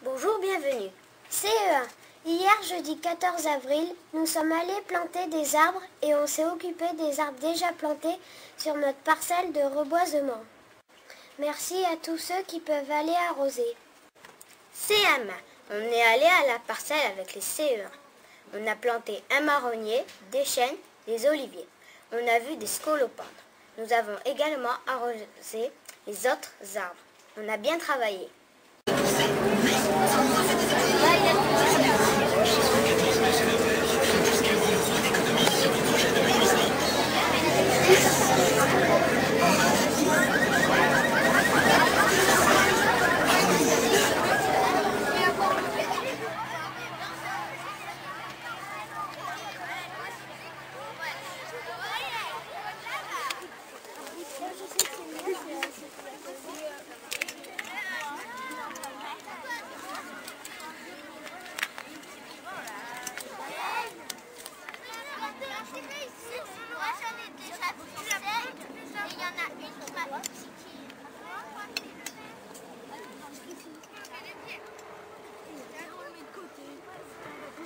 Bonjour, bienvenue. CE1. Hier, jeudi 14 avril, nous sommes allés planter des arbres et on s'est occupé des arbres déjà plantés sur notre parcelle de reboisement. Merci à tous ceux qui peuvent aller arroser. CM1. On est allé à la parcelle avec les CE1. On a planté un marronnier, des chênes, des oliviers. On a vu des scolopendres. Nous avons également arrosé les autres arbres. On a bien travaillé.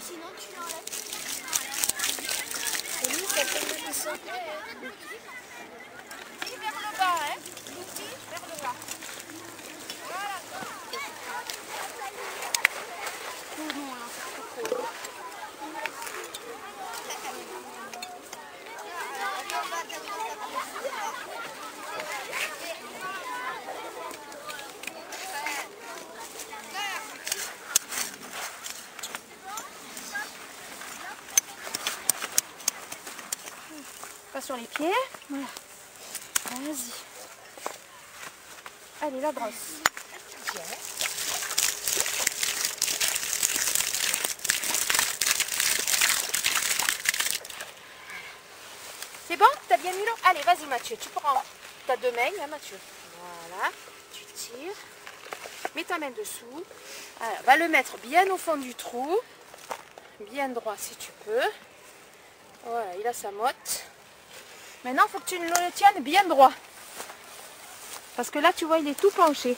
Sinon tu l'enlèves. Et nous, ça fait le cuisson. Vers le bas, hein. Ici, vers le bas. Voilà. Oh non, là, c'est trop. Pas sur les pieds. Voilà. Vas-y. Allez, la brosse. C'est bon? T'as bien mis l'eau? Allez, vas-y Mathieu, tu prends ta deux mains, hein, Mathieu. Voilà. Tu tires. Mets ta main dessous. Alors, va le mettre bien au fond du trou. Bien droit si tu peux. Voilà, il a sa motte. Maintenant, il faut que tu le tiennes bien droit. Parce que là, tu vois, il est tout penché.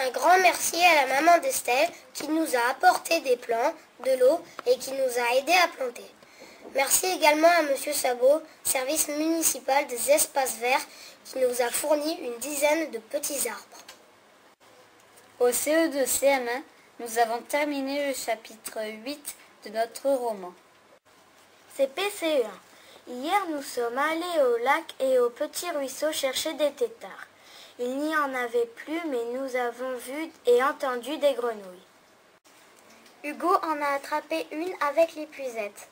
Un grand merci à la maman d'Estelle qui nous a apporté des plants, de l'eau et qui nous a aidés à planter. Merci également à Monsieur Sabot, service municipal des espaces verts, qui nous a fourni une dizaine de petits arbres. Au CE2 CM1, nous avons terminé le chapitre 8 de notre roman. CPCE1. Hier, nous sommes allés au lac et au petit ruisseau chercher des têtards. Il n'y en avait plus, mais nous avons vu et entendu des grenouilles. Hugo en a attrapé une avec l'épuisette.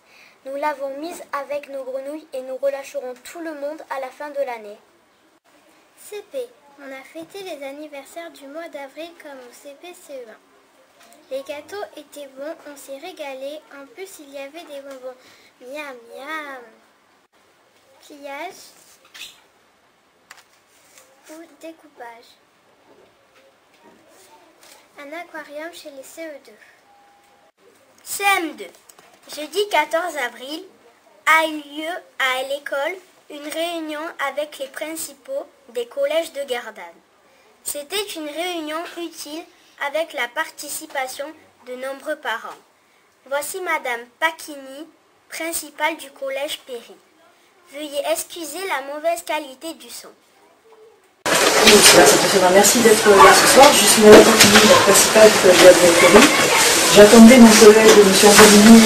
Nous l'avons mise avec nos grenouilles et nous relâcherons tout le monde à la fin de l'année. CP. On a fêté les anniversaires du mois d'avril comme au CPCE1. Les gâteaux étaient bons, on s'est régalé. En plus, il y avait des bonbons. Miam, miam. Pliage ou découpage. Un aquarium chez les CE2. CM2. Jeudi 14 avril a eu lieu à l'école une réunion avec les principaux des collèges de Gardanne. C'était une réunion utile avec la participation de nombreux parents. Voici Madame Pacchini, principale du collège Péry. Veuillez excuser la mauvaise qualité du son. Oui, c'est impressionnant. Merci d'être là ce soir. Je suis Madame Pacchini, la principale du collège Péry. J'attendais mon collègue, M. Angelini,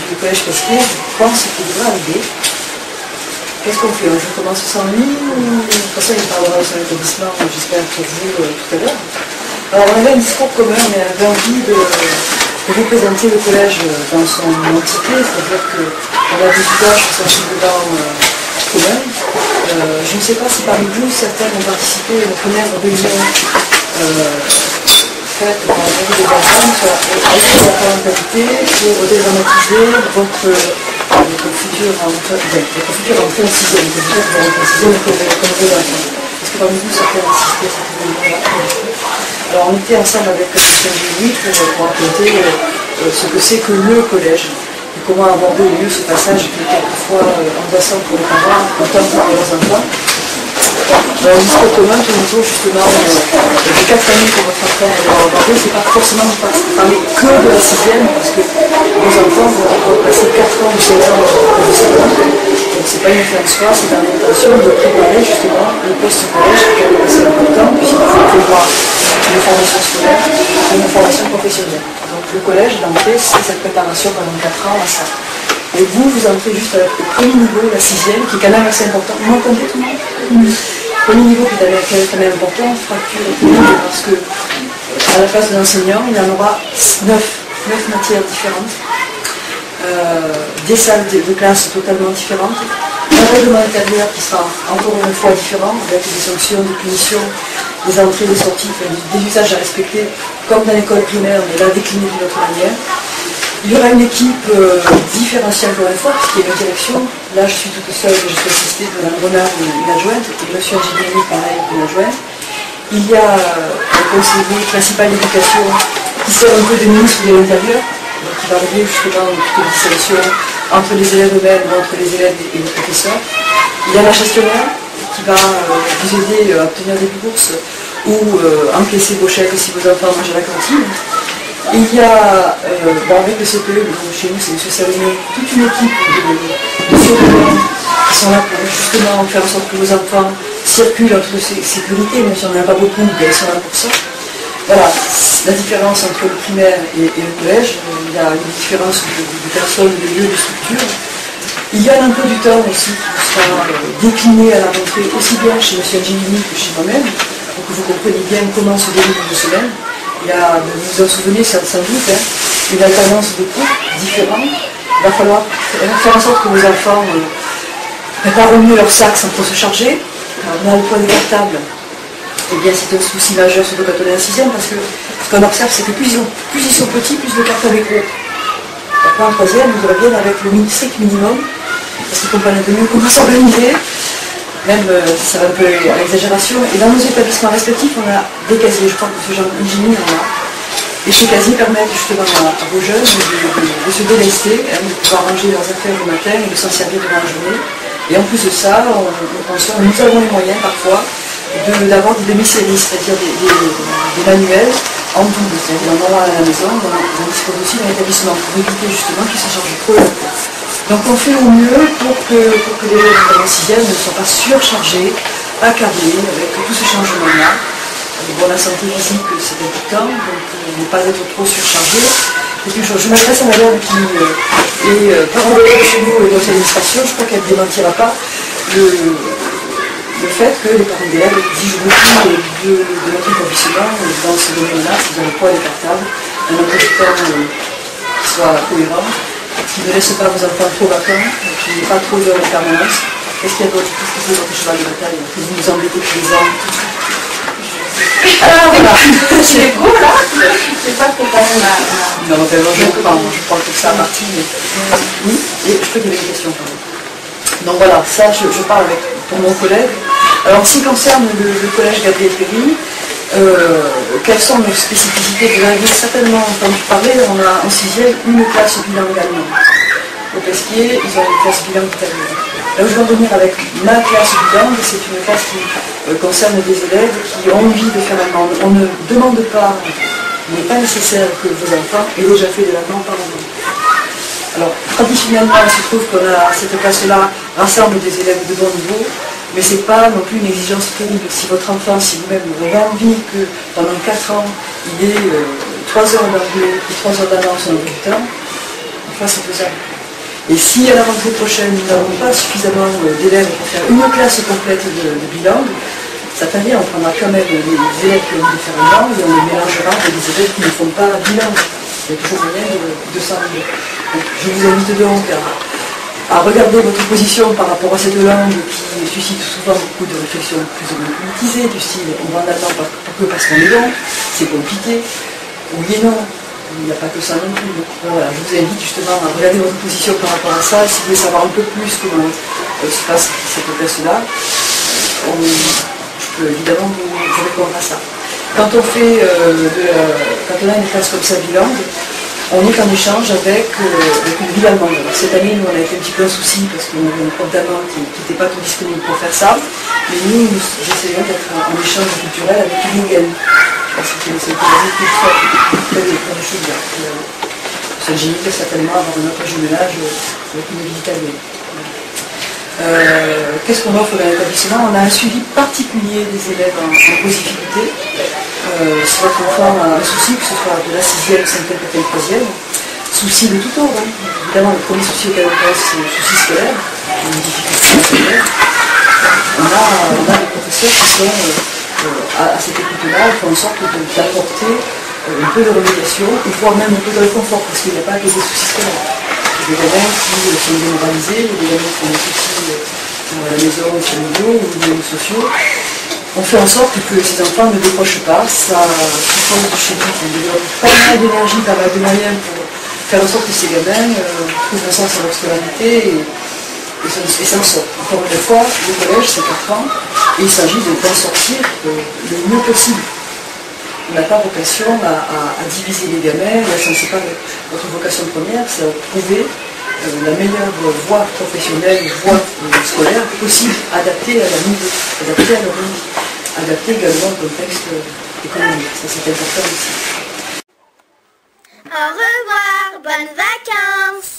du collège Pesquet. Je pense qu'il devrait arriver. Qu'est-ce qu'on fait? Je commence sans lui ou... De toute façon, il parlera de son établissement, j'espère, pour vous tout à l'heure. Alors, on avait un discours commun, mais on avait envie de représenter le collège dans son entité, c'est-à-dire qu'on a des visages qui sont dedans commun. Je ne sais pas si parmi vous, certains ont participé à la première réunion faite par la mairie de Gardanne sur la parentalité pour dédramatiser votre futur enfant en sixième, comme vos enfants. Est-ce que parmi vous, certains ont assisté à cette réunion-là? Alors on était ensemble avec M. Génie pour raconter ce que c'est que le collège. Et comment aborder au mieux ce passage qui est quelquefois angoissant pour les parents, autant pour leurs enfants. Alors, le discours commun tourne autour justement des 4 années que votre enfant va aborder. C'est pas forcément parler que de la sixième, parce que vos enfants vont encore passer 4 ans ou 16 ans au secondaire. Donc c'est pas une fin de soi, c'est une intention de préparer justement le post-collège qui est assez important, puisqu'il faut prévoir une formation scolaire et une formation professionnelle. Donc le collège, d'entrée, c'est cette préparation pendant 4 ans à ça. Et vous entrez juste avec le premier niveau, la sixième, qui est quand même assez important. Vous m'entendez tout le monde? Le premier niveau qui est quand même important, fracture et tout, parce que à la place de l'enseignant, il y en aura 9 matières différentes, des salles de classe totalement différentes, un règlement intérieur qui sera encore une fois différent, avec des sanctions, des punitions, des entrées, des sorties, des usages à respecter, comme dans l'école primaire, mais là décliné d'une autre manière. Il y aura une équipe différenciée encore une fois, puisqu'il y a une direction. Là, je suis toute seule, je suis assistée de Mme Renard, une adjointe, et M. Angélique, pareil, une adjointe. Il y a un conseiller principal d'éducation qui sert un peu de ministre de l'Intérieur, qui va régler justement toute distinction entre les élèves eux-mêmes, entre les élèves et les professeurs. Il y a la gestionnaire qui va vous aider à obtenir des bourses ou encaisser vos chèques si vos enfants mangent à la cantine. Et il y a, avec le CPE, chez nous c'est M. Salomé, toute une équipe de surveillants qui sont là pour justement faire en sorte que vos enfants circulent en toute sécurité, même si on n'en a pas beaucoup, mais ils sont là pour ça. Voilà, la différence entre le primaire et le collège, il y a une différence de personnes, de lieux, de structures. Il y a un emploi du temps aussi qui sera décliné à la rentrée aussi bien chez M. Angélini que chez moi-même, pour que vous compreniez bien comment se déroule une semaine. Il y a, vous vous en souvenez sans doute, une alternance de cours différents. Il va falloir faire en sorte que vos enfants préparent mieux leur sac sans trop se charger. Alors, on a le poids des cartables. Eh bien, c'est un souci majeur, surtout quand on est en sixième, parce que ce qu'on observe, c'est que plus ils sont petits, plus le cartable est gros. Après, en troisième, ils reviennent avec le strict minimum, parce qu'ils comprennent un peu mieux comment s'organiser. Même, ça va un peu à l'exagération. Et dans nos établissements respectifs, on a des casiers. Je crois que ce genre d'ingénie, on a. Et ces casiers permettent justement à vos jeunes de se délester, de pouvoir ranger leurs affaires le matin et de s'en servir durant la journée. Et en plus de ça, nous avons les moyens parfois d'avoir des demi-séries, c'est-à-dire des manuels en double. C'est-à-dire on en a à la maison, on dispose aussi dans l'établissement pour éviter justement qu'ils se chargent trop. Donc on fait au mieux pour que les jeunes en sixième ne soient pas surchargés, accablés avec tout ce changement-là. Bon, la santé physique c'est important, donc ne pas être trop surchargé. Et puis je m'adresse à madame qui est parent d'élève chez nous et dans l'administration, je crois qu'elle ne démentira pas le fait que les parents d'élèves exigent beaucoup de notre établissement dans ce domaine-là, c'est-à-dire le poids des cartables, un emploi du temps qui soit cohérent, qui ne laisse pas vos enfants trop vacants, qui n'ait pas trop d'heures en permanence. Qu'est-ce qu'il y a d'autre? Qu'est-ce que c'est votre cheval de bataille que vous nous embêtez tous les ans? Alors voilà, c'est beau là. Je sais pas préparer ma... Non, je prends tout ça à partie, mais... Oui, et je peux dire une question quand même. Donc voilà, ça je parle pour mon collègue. Alors en ce qui concerne le collège Gabriel Péri, quelles sont nos spécificités? Vous avez certainement entendu parler, on a en sixième une classe bilingue allemand. Au Pesquier, ils ont une classe bilingue italienne. Là où je vais en venir avec ma classe bilingue, c'est une classe qui concerne des élèves qui ont envie de faire allemand. On ne demande pas, il n'est pas nécessaire que vos enfants aient déjà fait de l'allemand par an. Alors, traditionnellement, il se trouve qu'on a cette classe-là rassemble des élèves de bon niveau, mais ce n'est pas non plus une exigence terrible. Si votre enfant, si vous-même, vous avez envie que pendant 4 ans, il ait 3 heures d'anglais et 3 heures d'allemand sur du temps, enfin, c'est faisable. Et si à la rentrée prochaine, nous n'avons pas suffisamment d'élèves pour faire une classe complète de bilingue, ça fait rien, on prendra quand même les élèves qui ont envie de faire un langue et on les mélangera avec des élèves qui ne font pas bilingue. Il y a toujours moyen de s'en aller. Je vous invite donc à regarder votre position par rapport à cette langue qui suscite souvent beaucoup de réflexions plus ou moins politisées, du style on va en allemand pas que parce qu'on est long, c'est compliqué, oui et non, il n'y a pas que ça non plus. Donc, voilà, je vous invite justement à regarder votre position par rapport à ça. Si vous voulez savoir un peu plus comment se passe cette classe-là, je peux évidemment vous répondre à ça. Quand on fait quand on a une classe comme ça bilingue, on est en échange avec une ville allemande. Alors, cette année, nous, on a été un petit peu un souci parce qu'on avait une prof d'allemand qui n'était pas tout disponible pour faire ça. Mais nous essayons d'être en échange culturel avec Lingen. C'était une année qui fait des choses bien. Ça génie certainement avoir un autre jumelage avec une ville italienne. Qu'est-ce qu'on offre dans l'établissement? On a un suivi particulier des élèves en grosse difficulté. Soit conforme à un souci, que ce soit de la 6e, 5e, 4e, 3e, souci de tout ordre. Évidemment, le premier souci auquel on pense, c'est le souci scolaire, une difficulté scolaire. On a des professeurs qui sont à cette écoute-là, qui font en sorte d'apporter un peu de remédiation, voire même un peu de réconfort, parce qu'il n'y a pas que des soucis scolaires. Il y a des gamins qui sont démoralisés, il y a des gamins qui ont des soucis à la maison, familiaux ou des réseaux sociaux. On fait en sorte que ces enfants ne décrochent pas, ça suppose chez nous qu'on développe pas mal d'énergie, pas mal de moyens pour faire en sorte que ces gamins trouvent un sens à leur scolarité et s'en sortent. Encore une fois, le collège c'est 4 ans et il s'agit d'en sortir le mieux possible. On n'a pas vocation à diviser les gamins, c'est pas notre vocation première, c'est à trouver la meilleure voie professionnelle, voie scolaire possible, adaptée à leur niveau, adaptée à leur vie, adaptée également au contexte économique. Ça c'est important aussi. Au revoir, bonnes vacances.